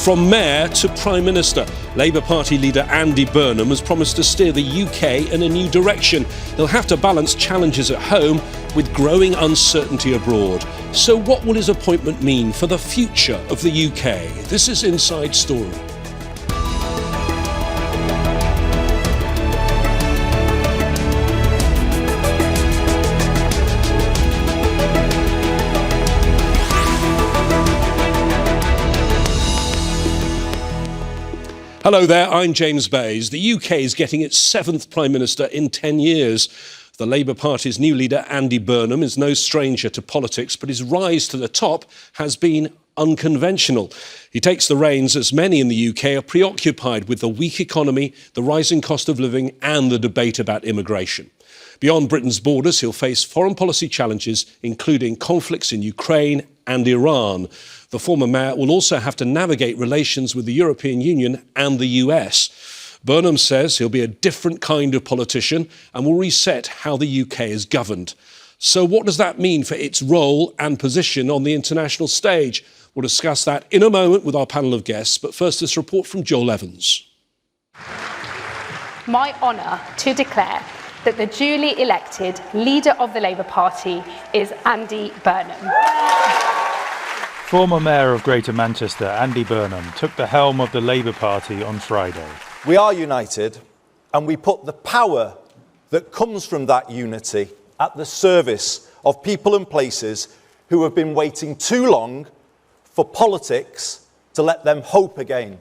From Mayor to Prime Minister, Labour Party leader Andy Burnham has promised to steer the UK in a new direction. He'll have to balance challenges at home with growing uncertainty abroad. So what will his appointment mean for the future of the UK? This is Inside Story. Hello there, I'm James Bayes. The UK is getting its 7th Prime Minister in 10 years. The Labour Party's new leader, Andy Burnham, is no stranger to politics, but his rise to the top has been unconventional. He takes the reins as many in the UK are preoccupied with the weak economy, the rising cost of living and the debate about immigration. Beyond Britain's borders, he'll face foreign policy challenges, including conflicts in Ukraine and Iran. The former mayor will also have to navigate relations with the European Union and the US. Burnham says he'll be a different kind of politician and will reset how the UK is governed. So what does that mean for its role and position on the international stage? We'll discuss that in a moment with our panel of guests, but first this report from Joel Evans. My honour to declare that the duly elected leader of the Labour Party is Andy Burnham. Former Mayor of Greater Manchester, Andy Burnham, took the helm of the Labour Party on Friday. We are united, and we put the power that comes from that unity at the service of people and places who have been waiting too long for politics to let them hope again.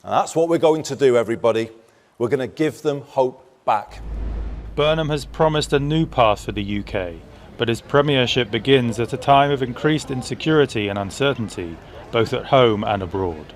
And that's what we're going to do, everybody. We're going to give them hope back. Burnham has promised a new path for the UK, but his premiership begins at a time of increased insecurity and uncertainty, both at home and abroad.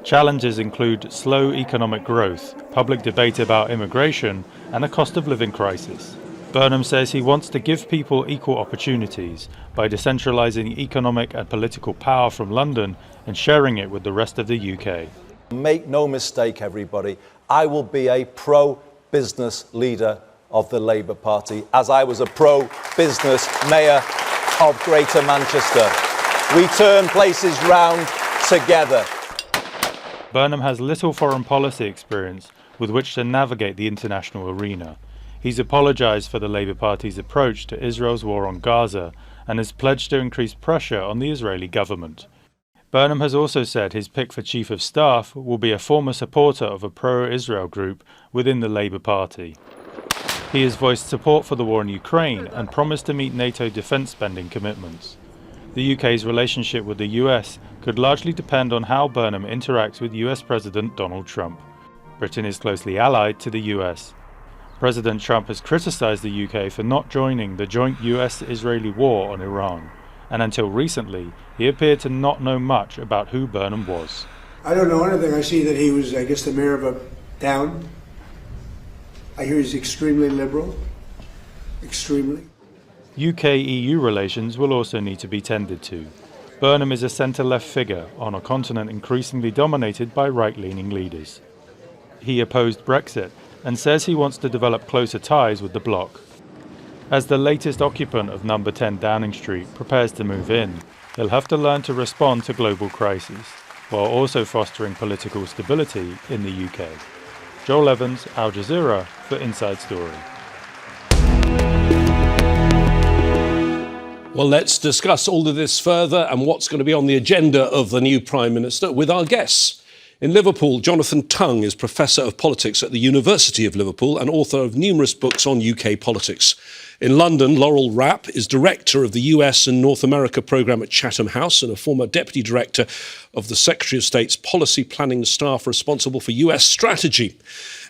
Challenges include slow economic growth, public debate about immigration, and a cost of living crisis. Burnham says he wants to give people equal opportunities by decentralising economic and political power from London and sharing it with the rest of the UK. Make no mistake, everybody, I will be a pro-business leader of the Labour Party, as I was a pro-business mayor of Greater Manchester. We turn places round together. Burnham has little foreign policy experience with which to navigate the international arena. He's apologised for the Labour Party's approach to Israel's war on Gaza and has pledged to increase pressure on the Israeli government. Burnham has also said his pick for Chief of Staff will be a former supporter of a pro-Israel group within the Labour Party. He has voiced support for the war in Ukraine and promised to meet NATO defence spending commitments. The UK's relationship with the US could largely depend on how Burnham interacts with US President Donald Trump. Britain is closely allied to the US. President Trump has criticised the UK for not joining the joint US-Israeli war on Iran, and until recently, he appeared to not know much about who Burnham was. I don't know anything. I see that he was, the mayor of a town. I hear he's extremely liberal. Extremely. UK-EU relations will also need to be tended to. Burnham is a centre-left figure on a continent increasingly dominated by right-leaning leaders. He opposed Brexit and says he wants to develop closer ties with the bloc. As the latest occupant of number 10 Downing Street prepares to move in, he'll have to learn to respond to global crises, while also fostering political stability in the UK. Joel Evans, Al Jazeera, for Inside Story. Well, let's discuss all of this further and what's going to be on the agenda of the new Prime Minister with our guests. In Liverpool, Jonathan Tonge is Professor of Politics at the University of Liverpool and author of numerous books on UK politics. In London, Laurel Rapp is Director of the US and North America programme at Chatham House and a former Deputy Director of the Secretary of State's Policy Planning Staff responsible for US strategy.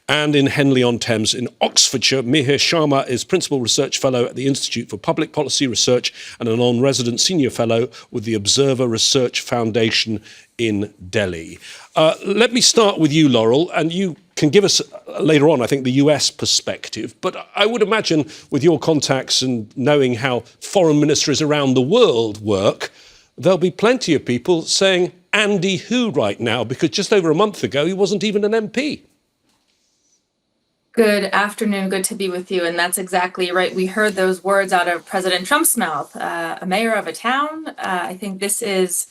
And in Henley-on-Thames in Oxfordshire, Mihir Sharma is Principal Research Fellow at the Institute for Public Policy Research and a non-resident Senior Fellow with the Observer Research Foundation in Delhi. Let me start with you, Laurel, and you can give us later on, I think, the US perspective. But I would imagine with your contacts and knowing how foreign ministries around the world work, there'll be plenty of people saying Andy who right now, because just over a month ago, he wasn't even an MP. Good afternoon. Good to be with you. And that's exactly right. We heard those words out of President Trump's mouth, a mayor of a town. I think this is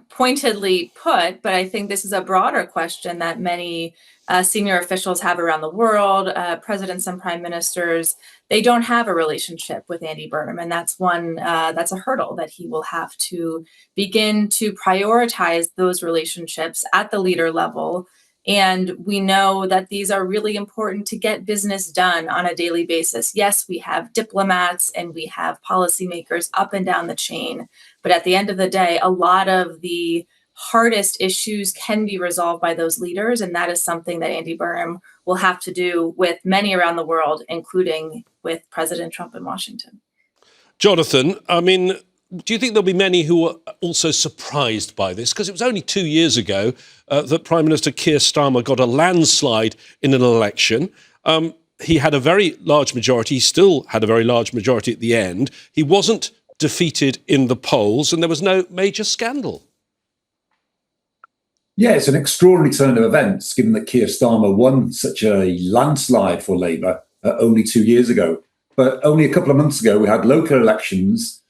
pointedly put, but I think this is a broader question that many senior officials have around the world, presidents and prime ministers. They don't have a relationship with Andy Burnham, and that's a hurdle that he will have to begin to prioritize those relationships at the leader level. And we know that these are really important to get business done on a daily basis. Yes, we have diplomats and we have policymakers up and down the chain, but at the end of the day, a lot of the hardest issues can be resolved by those leaders, and that is something that Andy Burnham will have to do with many around the world, including with President Trump in Washington. Jonathan, I mean, do you think there'll be many who are also surprised by this? Because it was only 2 years ago that Prime Minister Keir Starmer got a landslide in an election. He had a very large majority. He still had a very large majority at the end. He wasn't defeated in the polls, and there was no major scandal. Yeah, it's an extraordinary turn of events, given that Keir Starmer won such a landslide for Labour only 2 years ago. But only a couple of months ago, we had local elections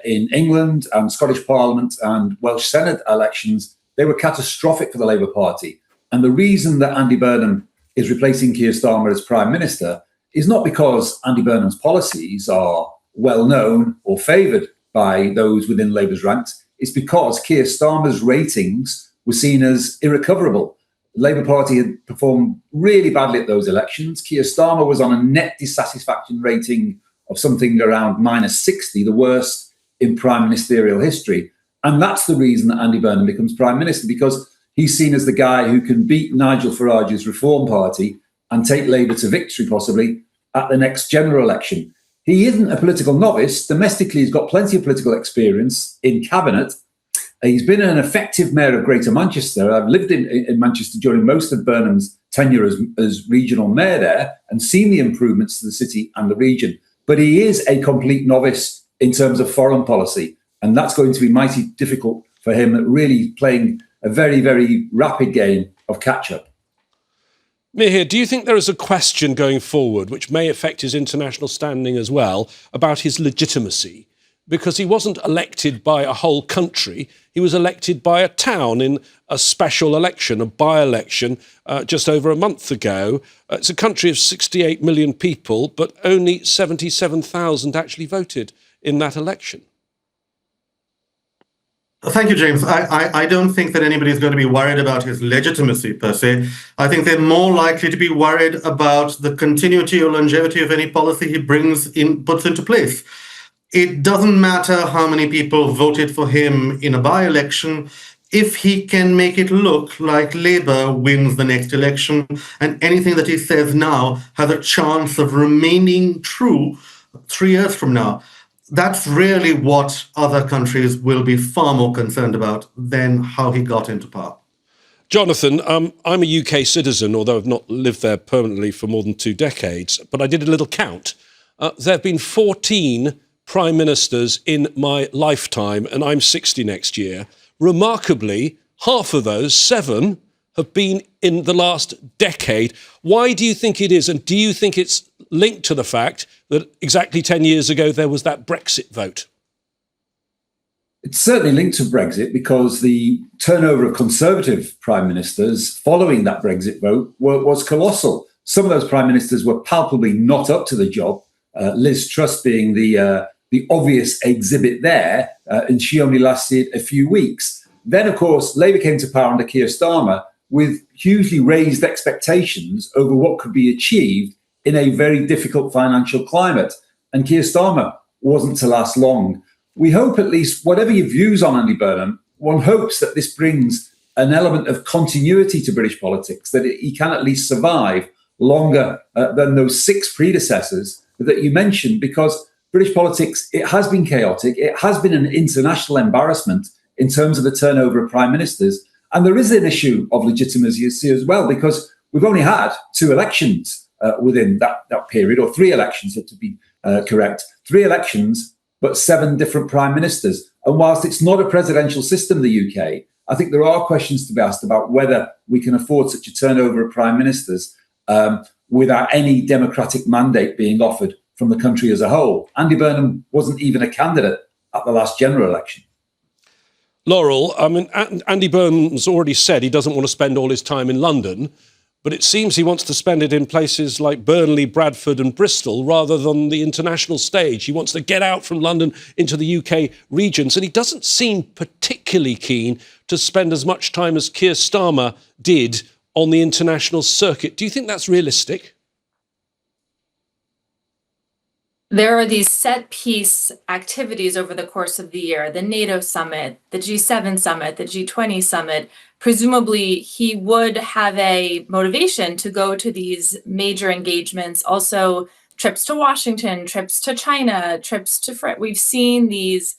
in England and Scottish Parliament and Welsh Senate elections. They were catastrophic for the Labour Party. And the reason that Andy Burnham is replacing Keir Starmer as Prime Minister is not because Andy Burnham's policies are well known or favoured by those within Labour's ranks. It's because Keir Starmer's ratings were seen as irrecoverable. The Labour Party had performed really badly at those elections. Keir Starmer was on a net dissatisfaction rating of something around -60, the worst in prime ministerial history. And that's the reason that Andy Burnham becomes Prime Minister, because he's seen as the guy who can beat Nigel Farage's Reform Party and take Labour to victory, possibly, at the next general election. He isn't a political novice. Domestically, he's got plenty of political experience in cabinet. He's been an effective mayor of Greater Manchester. I've lived in Manchester during most of Burnham's tenure as regional mayor there and seen the improvements to the city and the region. But he is a complete novice in terms of foreign policy. And that's going to be mighty difficult for him, really playing a very, very rapid game of catch-up. Mihir, do you think there is a question going forward, which may affect his international standing as well, about his legitimacy? Because he wasn't elected by a whole country, he was elected by a town in a special election, a by-election, just over a month ago. It's a country of 68 million people, but only 77,000 actually voted in that election. Thank you, James. I don't think that anybody's going to be worried about his legitimacy, per se. I think they're more likely to be worried about the continuity or longevity of any policy he puts into place. It doesn't matter how many people voted for him in a by-election if he can make it look like Labour wins the next election and anything that he says now has a chance of remaining true 3 years from now. That's really what other countries will be far more concerned about than how he got into power. Jonathan, I'm a UK citizen, although I've not lived there permanently for more than 2 decades, but I did a little count. There have been 14 prime ministers in my lifetime, and I'm 60 next year. Remarkably, half of those, 7, have been in the last decade. Why do you think it is? And do you think it's linked to the fact that exactly 10 years ago there was that Brexit vote? It's certainly linked to Brexit because the turnover of Conservative prime ministers following that Brexit vote was colossal. Some of those prime ministers were palpably not up to the job, Liz Truss being the obvious exhibit there, and she only lasted a few weeks. Then, of course, Labour came to power under Keir Starmer with hugely raised expectations over what could be achieved in a very difficult financial climate. And Keir Starmer wasn't to last long. We hope, at least, whatever your views on Andy Burnham, one hopes that this brings an element of continuity to British politics, that he can at least survive longer than those 6 predecessors that you mentioned, because British politics, it has been chaotic. It has been an international embarrassment in terms of the turnover of prime ministers. And there is an issue of legitimacy as well, because we've only had 2 elections within that period, or 3 elections, to be correct. 3 elections, but 7 different prime ministers. And whilst it's not a presidential system, the UK, I think there are questions to be asked about whether we can afford such a turnover of prime ministers without any democratic mandate being offered from the country as a whole. Andy Burnham wasn't even a candidate at the last general election. Laurel, I mean, Andy Burnham's already said he doesn't want to spend all his time in London, but it seems he wants to spend it in places like Burnley, Bradford and Bristol rather than the international stage. He wants to get out from London into the UK regions, and he doesn't seem particularly keen to spend as much time as Keir Starmer did on the international circuit. Do you think that's realistic? There are these set piece activities over the course of the year, the NATO summit, the G7 summit, the G20 summit. Presumably, he would have a motivation to go to these major engagements, also trips to Washington, trips to China, trips to We've seen these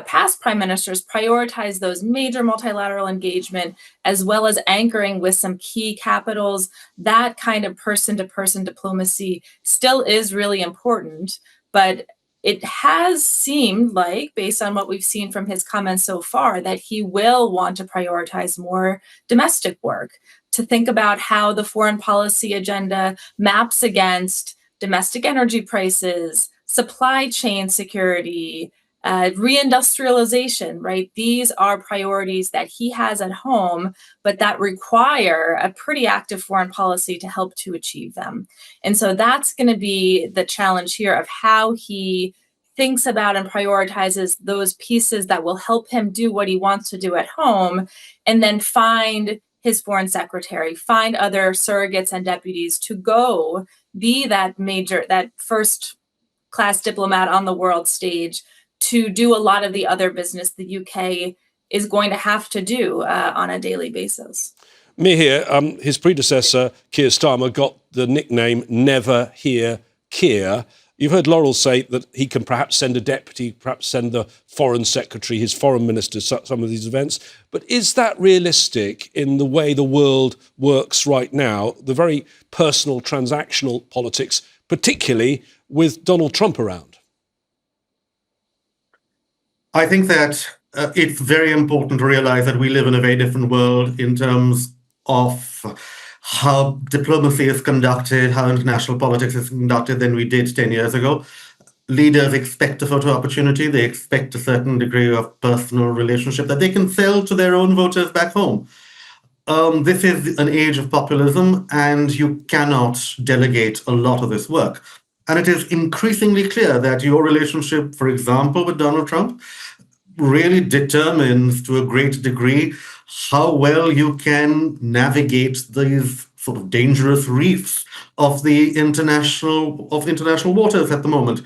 past prime ministers prioritize those major multilateral engagement, as well as anchoring with some key capitals. That kind of person-to-person diplomacy still is really important, but it has seemed like, based on what we've seen from his comments so far, that he will want to prioritize more domestic work, to think about how the foreign policy agenda maps against domestic energy prices, supply chain security, reindustrialization, right? These are priorities that he has at home, but that require a pretty active foreign policy to help to achieve them. And so that's going to be the challenge here of how he thinks about and prioritizes those pieces that will help him do what he wants to do at home, and then find his foreign secretary, find other surrogates and deputies to go be that first class diplomat on the world stage, to do a lot of the other business the UK is going to have to do on a daily basis. Mihir, his predecessor, Keir Starmer, got the nickname Never Hear Keir. You've heard Laurel say that he can perhaps send a deputy, perhaps send the foreign secretary, his foreign minister, to some of these events. But is that realistic in the way the world works right now, the very personal, transactional politics, particularly with Donald Trump around? I think that it's very important to realize that we live in a very different world in terms of how diplomacy is conducted, how international politics is conducted than we did 10 years ago. Leaders expect a photo opportunity. They expect a certain degree of personal relationship that they can sell to their own voters back home. This is an age of populism, and you cannot delegate a lot of this work. And it is increasingly clear that your relationship, for example, with Donald Trump, really determines to a great degree how well you can navigate these sort of dangerous reefs of the international waters at the moment.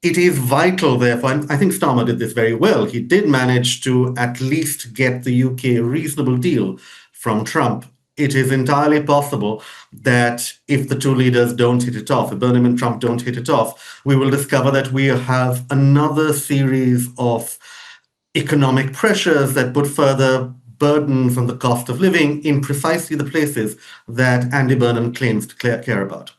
It is vital, therefore, and I think Starmer did this very well. He did manage to at least get the UK a reasonable deal from Trump. It is entirely possible that if the two leaders don't hit it off, if Burnham and Trump don't hit it off, we will discover that we have another series of economic pressures that put further burdens on the cost of living in precisely the places that Andy Burnham claims to care about.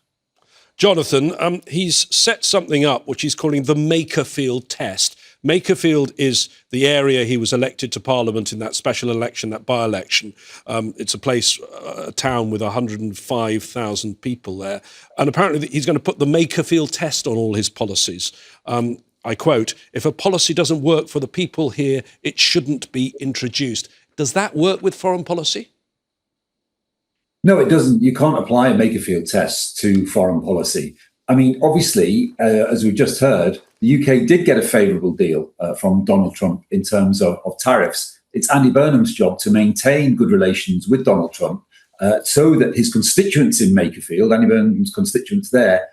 Jonathan, he's set something up which he's calling the Makerfield test. Makerfield is the area he was elected to Parliament in that special election, that by-election. It's a place, a town with 105,000 people there. And apparently he's going to put the Makerfield test on all his policies. I quote, "If a policy doesn't work for the people here, it shouldn't be introduced." Does that work with foreign policy? No, it doesn't. You can't apply a Makerfield test to foreign policy. I mean, obviously, as we've just heard, the UK did get a favourable deal from Donald Trump in terms of tariffs. It's Andy Burnham's job to maintain good relations with Donald Trump so that his constituents in Makerfield, Andy Burnham's constituents there,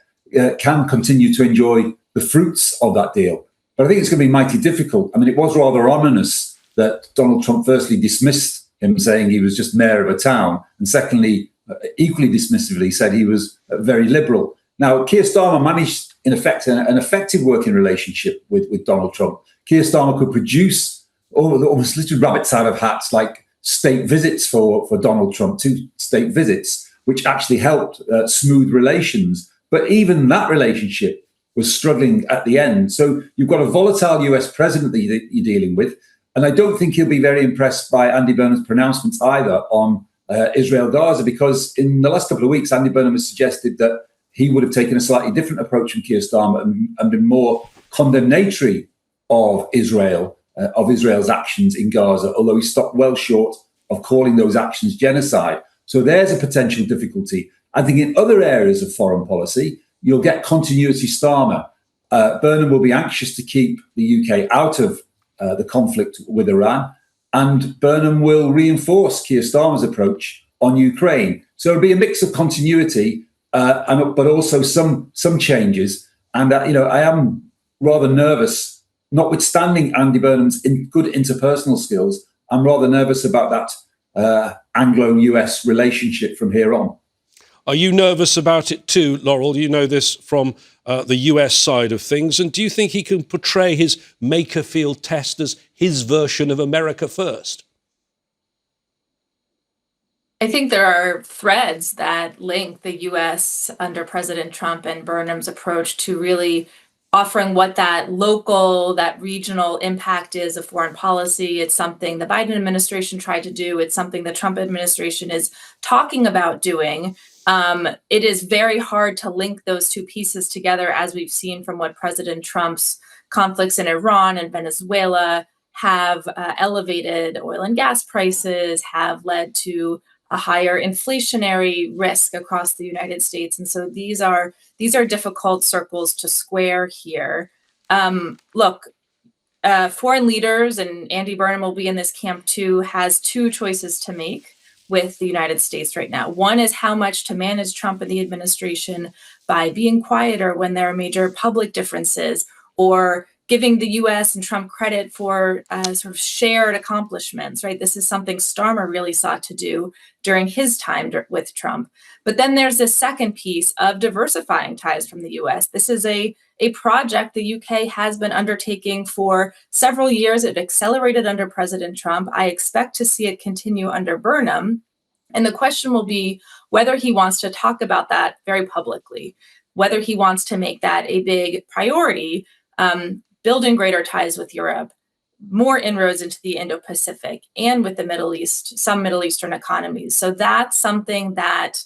can continue to enjoy the fruits of that deal. But I think it's going to be mighty difficult. I mean, it was rather ominous that Donald Trump firstly dismissed him, saying he was just mayor of a town, and secondly, equally dismissively, said he was very liberal. Now, Keir Starmer managed, in effect, an effective working relationship with Donald Trump. Keir Starmer could produce almost little rabbits out of hats, like state visits for Donald Trump, 2 state visits, which actually helped smooth relations. But even that relationship was struggling at the end. So you've got a volatile US president that you're dealing with. And I don't think he'll be very impressed by Andy Burnham's pronouncements either on Israel-Gaza, because in the last couple of weeks, Andy Burnham has suggested that he would have taken a slightly different approach from Keir Starmer and been more condemnatory of Israel of Israel's actions in Gaza, although he stopped well short of calling those actions genocide. So there's a potential difficulty. I think in other areas of foreign policy, you'll get continuity Starmer. Burnham will be anxious to keep the UK out of the conflict with Iran, and Burnham will reinforce Keir Starmer's approach on Ukraine. So it'll be a mix of continuity, but also some changes. And I am rather nervous, notwithstanding Andy Burnham's good interpersonal skills. I'm rather nervous about that Anglo-US relationship from here on. Are you nervous about it too, Laurel? You know this from the US side of things. And do you think he can portray his Makerfield test as his version of America first? I think there are threads that link the US under President Trump and Burnham's approach to really offering what that local, that regional impact is of foreign policy. It's something the Biden administration tried to do. It's something the Trump administration is talking about doing. It is very hard to link those two pieces together, as we've seen from what President Trump's conflicts in Iran and Venezuela have elevated oil and gas prices, have led to a higher inflationary risk across the United States. And so these are difficult circles to square here. Look, foreign leaders, and Andy Burnham will be in this camp too, has two choices to make with the United States right now. One is how much to manage Trump and the administration by being quieter when there are major public differences, or giving the US and Trump credit for sort of shared accomplishments, right? This is something Starmer really sought to do during his time with Trump. But then there's this second piece of diversifying ties from the US. This is a project the UK has been undertaking for several years. It accelerated under President Trump. I expect to see it continue under Burnham. And the question will be whether he wants to talk about that very publicly, whether he wants to make that a big priority, building greater ties with Europe, more inroads into the Indo-Pacific, and with the Middle East, some Middle Eastern economies. So that's something that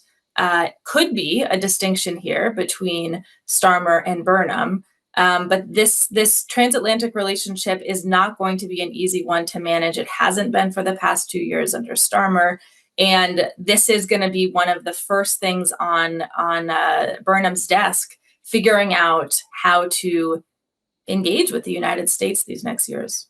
could be a distinction here between Starmer and Burnham. But this transatlantic relationship is not going to be an easy one to manage. It hasn't been for the past 2 years under Starmer. And this is going to be one of the first things on Burnham's desk, figuring out how to engage with the United States these next years.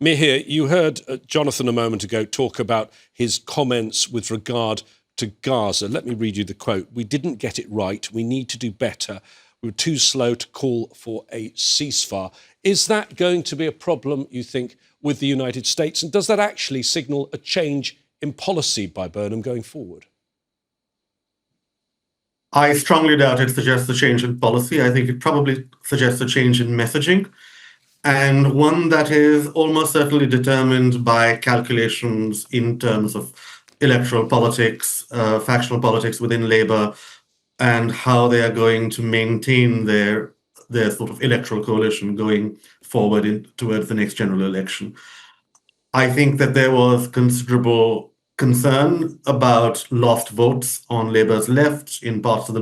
Mihir, you heard Jonathan a moment ago talk about his comments with regard to Gaza. Let me read you the quote. "We didn't get it right. We need to do better. We were too slow to call for a ceasefire." Is that going to be a problem, you think, with the United States? And does that actually signal a change in policy by Burnham going forward? I strongly doubt it suggests a change in policy. I think it probably suggests a change in messaging, and one that is almost certainly determined by calculations in terms of electoral politics, factional politics within Labour, and how they are going to maintain their sort of electoral coalition going forward towards the next general election. I think that there was considerable concern about lost votes on Labour's left in parts of the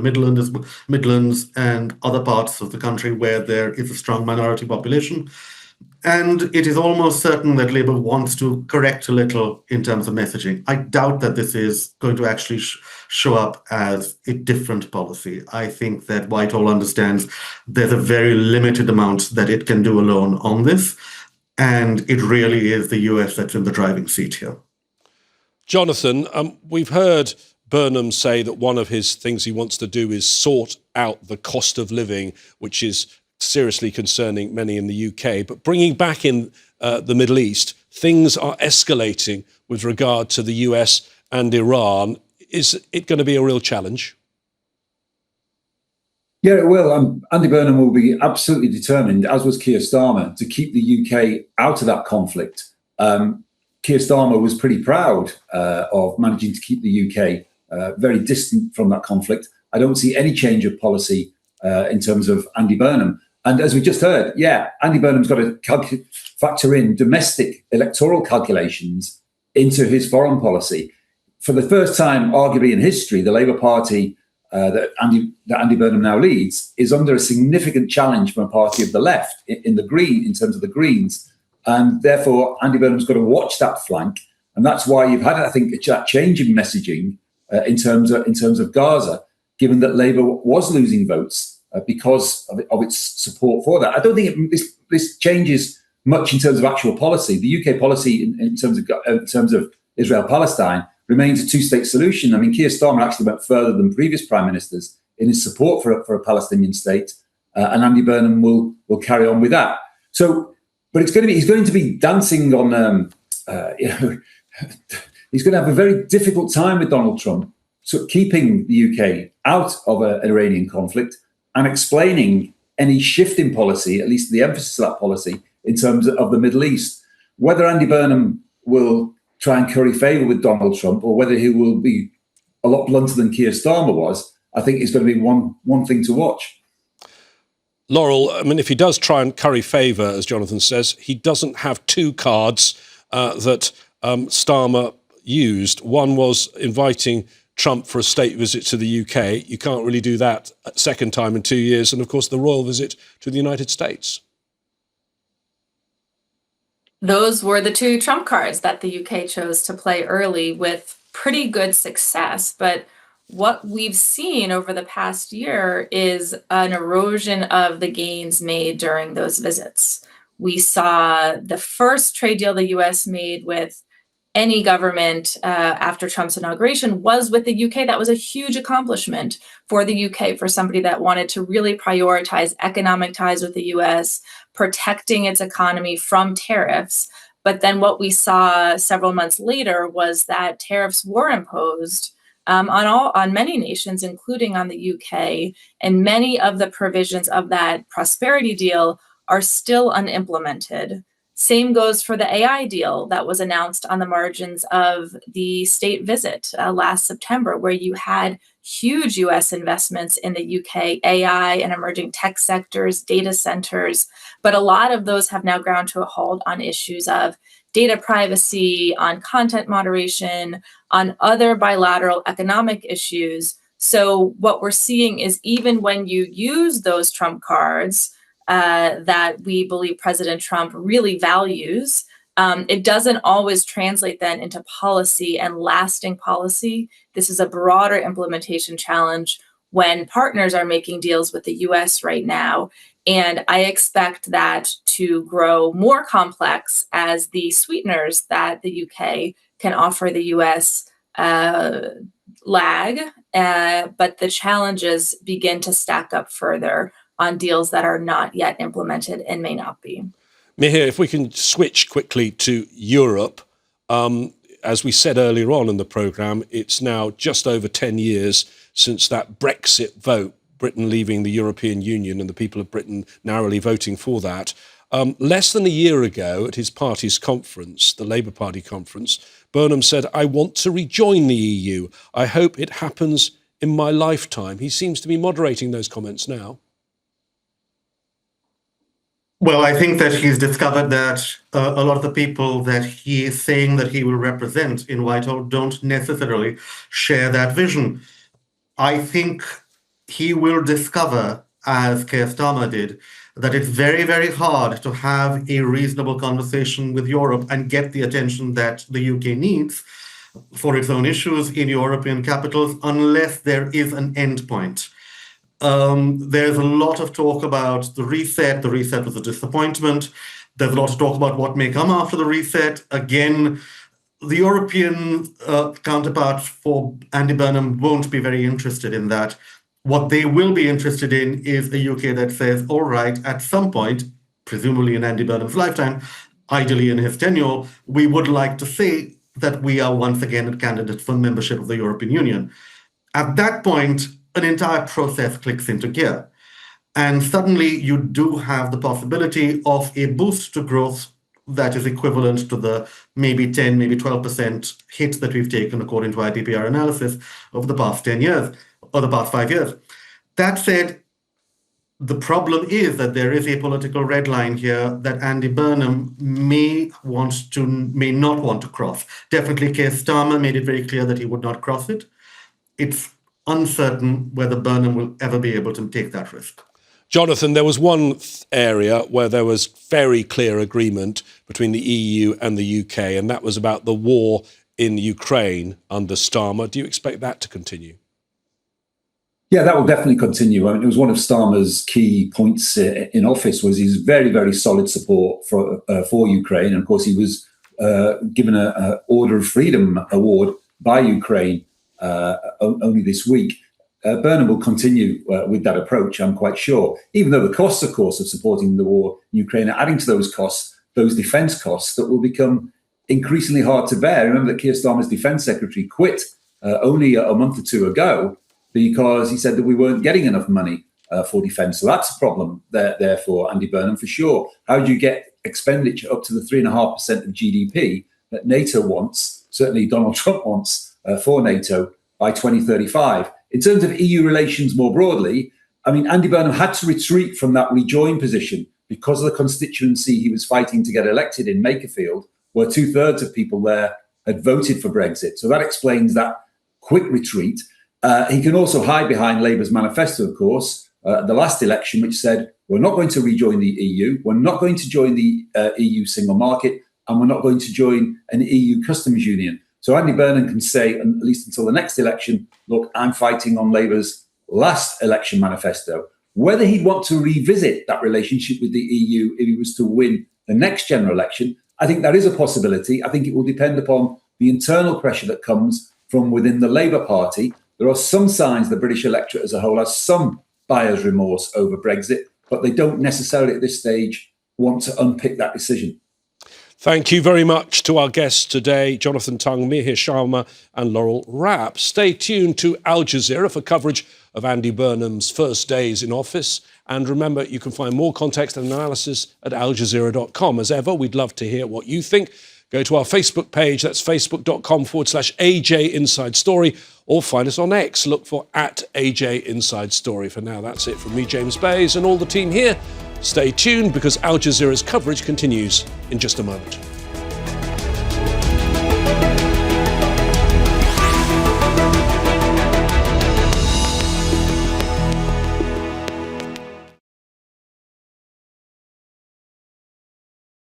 Midlands and other parts of the country where there is a strong minority population. And it is almost certain that Labour wants to correct a little in terms of messaging. I doubt that this is going to actually show up as a different policy. I think that Whitehall understands there's a very limited amount that it can do alone on this. And it really is the US that's in the driving seat here. Jonathan, we've heard Burnham say that one of his things he wants to do is sort out the cost of living, which is seriously concerning many in the UK. But bringing back in the Middle East, things are escalating with regard to the US and Iran. Is it going to be a real challenge? Yeah, it will. Andy Burnham will be absolutely determined, as was Keir Starmer, to keep the UK out of that conflict. Keir Starmer was pretty proud of managing to keep the UK very distant from that conflict. I don't see any change of policy in terms of Andy Burnham. And as we just heard, Andy Burnham's got to factor in domestic electoral calculations into his foreign policy. For the first time, arguably in history, the Labour Party that Andy Burnham now leads is under a significant challenge from a party of the left in terms of the Greens. And therefore, Andy Burnham's got to watch that flank. And that's why you've had, I think, that change in messaging in terms of Gaza, given that Labour was losing votes because of its support for that. I don't think this changes much in terms of actual policy. The UK policy in terms of Israel-Palestine remains a two-state solution. I mean, Keir Starmer actually went further than previous prime ministers in his support for a Palestinian state, and Andy Burnham will carry on with that. So, but he's going to be dancing on, he's going to have a very difficult time with Donald Trump, so keeping the UK out of an Iranian conflict and explaining any shift in policy, at least the emphasis of that policy, in terms of the Middle East. Whether Andy Burnham will try and curry favour with Donald Trump or whether he will be a lot blunter than Keir Starmer was, I think is going to be one thing to watch. Laurel, I mean, if he does try and curry favour, as Jonathan says, he doesn't have two cards that Starmer used. One was inviting Trump for a state visit to the UK. You can't really do that a second time in 2 years. And, of course, the royal visit to the United States. Those were the two trump cards that the UK chose to play early with pretty good success. But what we've seen over the past year is an erosion of the gains made during those visits. We saw the first trade deal the US made with any government after Trump's inauguration was with the UK. That was a huge accomplishment for the UK, for somebody that wanted to really prioritize economic ties with the US, protecting its economy from tariffs. But then what we saw several months later was that tariffs were imposed on many nations, including on the UK, and many of the provisions of that prosperity deal are still unimplemented. Same goes for the AI deal that was announced on the margins of the state visit last September, where you had huge US investments in the UK, AI and emerging tech sectors, data centers. But a lot of those have now ground to a halt on issues of data privacy, on content moderation, on other bilateral economic issues. So what we're seeing is even when you use those trump cards, that we believe President Trump really values, it doesn't always translate then into policy and lasting policy. This is a broader implementation challenge when partners are making deals with the US right now. And I expect that to grow more complex as the sweeteners that the UK can offer the US lag, but the challenges begin to stack up further on deals that are not yet implemented and may not be. Mihir, if we can switch quickly to Europe, as we said earlier on in the programme, it's now just over 10 years since that Brexit vote, Britain leaving the European Union and the people of Britain narrowly voting for that. Less than a year ago at his party's conference, the Labour Party conference, Burnham said, "I want to rejoin the EU. I hope it happens in my lifetime." He seems to be moderating those comments now. Well, I think that he's discovered that a lot of the people that he is saying that he will represent in Whitehall don't necessarily share that vision. I think he will discover, as Keir Starmer did, that it's very, very hard to have a reasonable conversation with Europe and get the attention that the UK needs for its own issues in European capitals unless there is an end point. There's a lot of talk about the reset. The reset was a disappointment. There's a lot of talk about what may come after the reset. Again, the European counterpart for Andy Burnham won't be very interested in that. What they will be interested in is a UK that says, all right, at some point, presumably in Andy Burnham's lifetime, ideally in his tenure, we would like to say that we are once again a candidate for membership of the European Union. At that point, an entire process clicks into gear. And suddenly you do have the possibility of a boost to growth that is equivalent to the maybe 10, maybe 12% hit that we've taken according to IPPR analysis over the past 10 years or the past 5 years. That said, the problem is that there is a political red line here that Andy Burnham may not want to cross. Definitely Keir Starmer made it very clear that he would not cross it. It's uncertain whether Burnham will ever be able to take that risk. Jonathan, there was one area where there was very clear agreement between the EU and the UK, and that was about the war in Ukraine under Starmer. Do you expect that to continue? Yeah, that will definitely continue. I mean, it was one of Starmer's key points in office was his very, very solid support for Ukraine. And of course, he was given an Order of Freedom award by Ukraine only this week. Burnham will continue with that approach, I'm quite sure, even though the costs, of course, of supporting the war in Ukraine are adding to those costs, those defence costs that will become increasingly hard to bear. Remember that Keir Starmer's defence secretary quit only a month or two ago because he said that we weren't getting enough money for defence. So that's a problem there for Andy Burnham, for sure. How do you get expenditure up to the 3.5% of GDP that NATO wants, certainly Donald Trump wants for NATO by 2035? In terms of EU relations more broadly, I mean, Andy Burnham had to retreat from that rejoin position because of the constituency he was fighting to get elected in Makerfield, where 2/3 of people there had voted for Brexit. So that explains that quick retreat. He can also hide behind Labour's manifesto, of course, the last election, which said, we're not going to rejoin the EU, we're not going to join the EU single market, and we're not going to join an EU customs union. So Andy Burnham can say, at least until the next election, look, I'm fighting on Labour's last election manifesto. Whether he'd want to revisit that relationship with the EU if he was to win the next general election, I think that is a possibility. I think it will depend upon the internal pressure that comes from within the Labour Party. There are some signs the British electorate as a whole has some buyer's remorse over Brexit, but they don't necessarily at this stage want to unpick that decision. Thank you very much to our guests today, Jonathan Tonge, Mihir Sharma and Laurel Rapp. Stay tuned to Al Jazeera for coverage of Andy Burnham's first days in office. And remember, you can find more context and analysis at aljazeera.com. As ever, we'd love to hear what you think. Go to our Facebook page, that's facebook.com/AJ Inside Story, or find us on X. Look for @AJ Inside Story. For now, that's it from me, James Bays, and all the team here. Stay tuned because Al Jazeera's coverage continues in just a moment.